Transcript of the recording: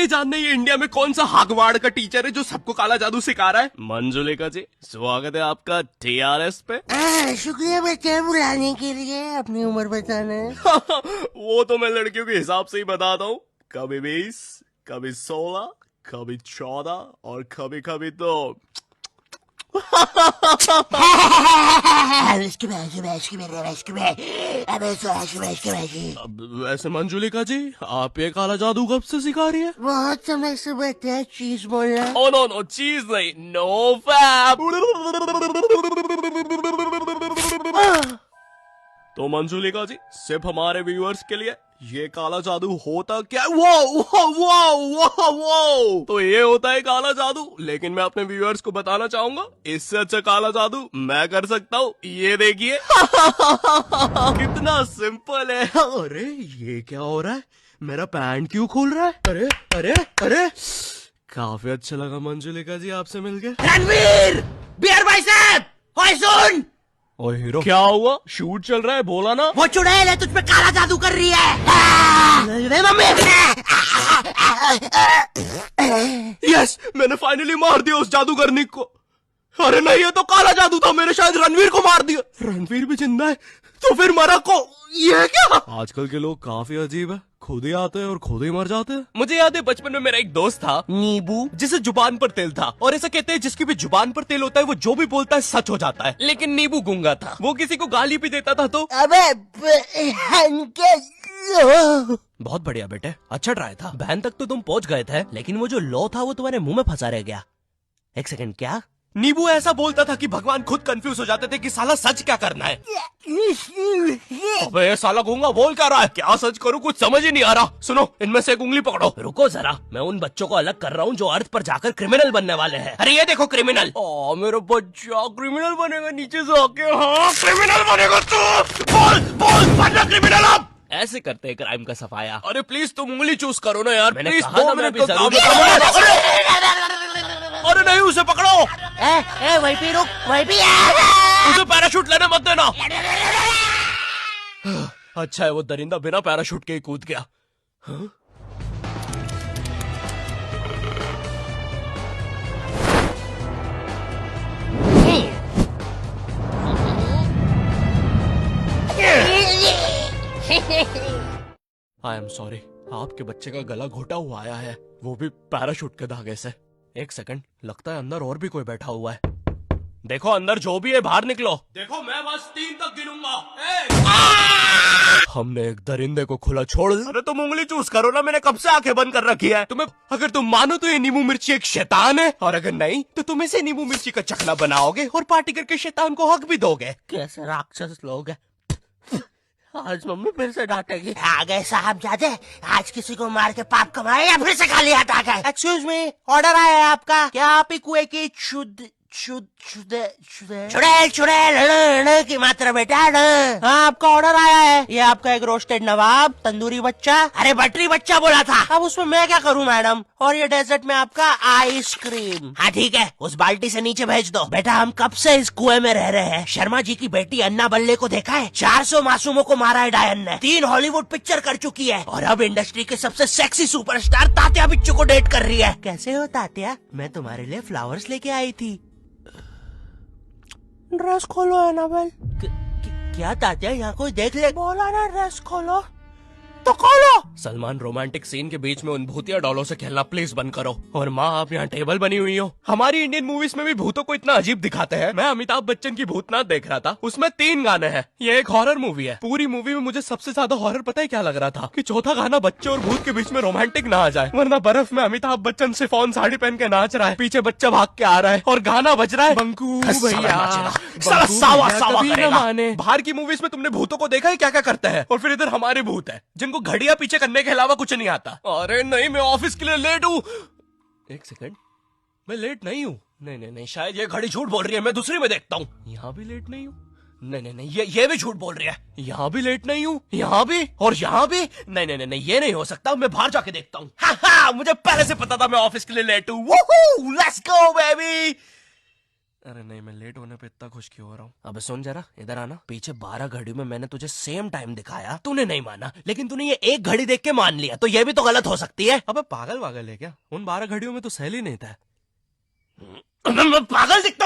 ये जानना है ये इंडिया में कौन सा हागवाड़ का टीचर है जो सबको काला जादू सिखा रहा है। मंजुलिका जी, स्वागत है आपका TRS पे। शुक्रिया बेटे बुलाने के लिए। अपनी उम्र बताना है। वो तो मैं लड़कियों के हिसाब से ही बताता हूँ, कभी 20, कभी 16, कभी 14 और कभी कभी तो वैसे मंजुलिका जी, आप ये काला जादू कब से सिखा रही है? बहुत समय से बेटे चीज बोलना। ओ नो नो, चीज नहीं, नो फैब। तो मंजुलिका जी, सिर्फ हमारे व्यूअर्स के लिए ये काला जादू होता क्या? वो तो ये होता है काला जादू, लेकिन मैं अपने व्यूअर्स को बताना चाहूंगा इससे अच्छा काला जादू मैं कर सकता हूँ। ये देखिए कितना सिंपल है। अरे ये क्या हो रहा है? मेरा पैंट क्यों खुल रहा है? अरे अरे अरे, काफी अच्छा लगा मंजुलिका जी आपसे मिलके। रणवीर, बियर भाई साहब, होए सुन। ओए हीरो, क्या हुआ? शूट चल रहा है, बोला ना। वो चुड़ैल है, तुझ पे काला जादू कर रही है। मम्मी। यस, मैंने फाइनली मार दिया उस जादूगरनी को। अरे नहीं, ये तो काला जादू था, मैंने शायद रणवीर को मार दिया। रणवीर भी जिंदा है तो फिर मरा को ये क्या? आजकल के लोग काफी अजीब है, खुद ही आते हैं और खुद ही मर जाते हैं। मुझे याद है बचपन में मेरा एक दोस्त था नींबू, जिसे जुबान पर तेल था, और ऐसा कहते हैं जिसकी भी जुबान पर तेल होता है वो जो भी बोलता है सच हो जाता है। लेकिन नींबू गूंगा था, वो किसी को गाली भी देता था तो। अबे बहुत बढ़िया बेटे, अच्छा ट्राई था। बहन तक तो तुम पहुंच गए थे, लेकिन वो जो लौ था वो तुम्हारे मुंह में फंसा रह गया। एक सेकंड, क्या? नींबू ऐसा बोलता था कि भगवान खुद कंफ्यूज हो जाते थे कि साला सच क्या करना है। अबे साला गूंगा बोल क्या रहा है? क्या सच करूं, कुछ समझ ही नहीं आ रहा। सुनो, इनमें से एक उंगली पकड़ो। रुको जरा, मैं उन बच्चों को अलग कर रहा हूँ जो अर्थ पर जाकर क्रिमिनल बनने वाले हैं। अरे ये देखो क्रिमिनल। मेरा बच्चा क्रिमिनल बनेगा नीचे से आके। हाँ, क्रिमिनल बनेगा तू। बोल बोल, बनना क्रिमिनल अब। ऐसे करते हैं क्राइम का सफाया। अरे प्लीज तुम उंगली चूज करो ना यार। मैंने कहा ना, मैं भी जरूर। अरे नहीं, उसे पकड़ो। वहीं पे रुक, वहीं पे। उसे पैराशूट लेने मत देना। अच्छा है वो दरिंदा बिना पैराशूट के ही कूद गया। हाँ? आई एम सॉरी, आपके बच्चे का गला घोटा हुआ आया है, वो भी पैराशूट के धागे से। एक सेकंड, लगता है अंदर और भी कोई बैठा हुआ है। देखो अंदर जो भी है बाहर निकलो। देखो मैं बस 3 तक गिनूंगा। हमने एक दरिंदे को खुला छोड़। अरे तुम उंगली चूज करो ना, मैंने कब से आंखें बंद कर रखी है। तुम्हें अगर तुम मानो तो ये नींबू मिर्ची एक शैतान है, और अगर नहीं तो तुम इसे नींबू मिर्ची का चकला बनाओगे और पार्टी करके शैतान को हक भी दोगे। कैसे राक्षस लोग हैं। आज मम्मी फिर से डांटेगी। आ गए साहब जादे, आज किसी को मार के पाप कमाए या फिर से खाली हाथ आ गए। एक्सक्यूज मी, ऑर्डर आया है आपका। क्या आप ही कुएं की चुड़ैल की मात्रा बेटा। हाँ, आपका ऑर्डर आया है। ये आपका एक रोस्टेड नवाब, तंदूरी बच्चा। अरे बटरी बच्चा बोला था। अब उसमें मैं क्या करूँ मैडम। और ये डेजर्ट में आपका आइसक्रीम। हाँ ठीक है, उस बाल्टी से नीचे भेज दो। बेटा हम कब से इस कुएं में रह रहे हैं। शर्मा जी की बेटी अन्ना बल्ले को देखा है? 400 मासूमों को मारा है डायन ने। 3 हॉलीवुड पिक्चर कर चुकी है, और अब इंडस्ट्री के सबसे सेक्सी सुपरस्टार तात्या बिच्चू को डेट कर रही है। कैसे हो तात्या? मैं तुम्हारे लिए फ्लावर्स लेके आई थी। ड्रेस खोलो एनाबेल। क्या तात्या, यहाँ कोई देख ले। बोला ना ड्रेस खोलो तो खोलो। सलमान, रोमांटिक सीन के बीच में उन भूतिया डॉलों से खेलना प्लीज बंद करो। और माँ, आप यहाँ टेबल बनी हुई हो। हमारी इंडियन मूवीज में भी भूतों को इतना अजीब दिखाते हैं। मैं अमिताभ बच्चन की भूतनाथ देख रहा था, उसमें 3 गाने हैं। ये एक हॉरर मूवी है। पूरी मूवी में मुझे सबसे ज्यादा हॉरर पता है क्या लग रहा था? कि चौथा गाना बच्चे और भूत के बीच में रोमांटिक ना आ जाए, वरना बर्फ में अमिताभ बच्चन सिफॉन साड़ी पहन के नाच रहा है, पीछे बच्चा भाग के आ रहा है और गाना बज रहा है बंकू भैया माने। बाहर की मूवीज में तुमने भूतों को देखा है क्या क्या करते हैं? और फिर इधर हमारे भूत है जिनको घड़ियां पीछे करने के अलावा कुछ नहीं आता। अरे नहीं, मैं ऑफिस के लिए लेट हूँ। एक सेकंड, मैं लेट नहीं हूँ। नहीं नहीं नहीं, शायद ये घड़ी झूठ बोल रही है, मैं दूसरी में देखता हूँ। यहाँ भी लेट नहीं हूँ। नहीं नहीं नहीं, ये भी झूठ बोल रही है। यहाँ भी लेट नहीं हूँ, यहाँ भी और यहाँ भी। नहीं नहीं नहीं, ये नहीं हो सकता, मैं बाहर जाके देखता हूँ। हाँ, मुझे पहले से पता था मैं ऑफिस के लिए लेट हूँ। Let's go baby. अरे नहीं, मैं लेट होने पे इतना खुश क्यों हो रहा हूँ? अबे सुन जरा, इधर आना। पीछे 12 घड़ियों में मैंने तुझे सेम टाइम दिखाया, तूने नहीं माना, लेकिन तूने ये एक घड़ी देख के मान लिया, तो ये भी तो गलत हो सकती है। अबे पागल वागल है क्या? उन 12 घड़ियों में तो सैल ही नहीं था। मैं पागल दिखता हूं?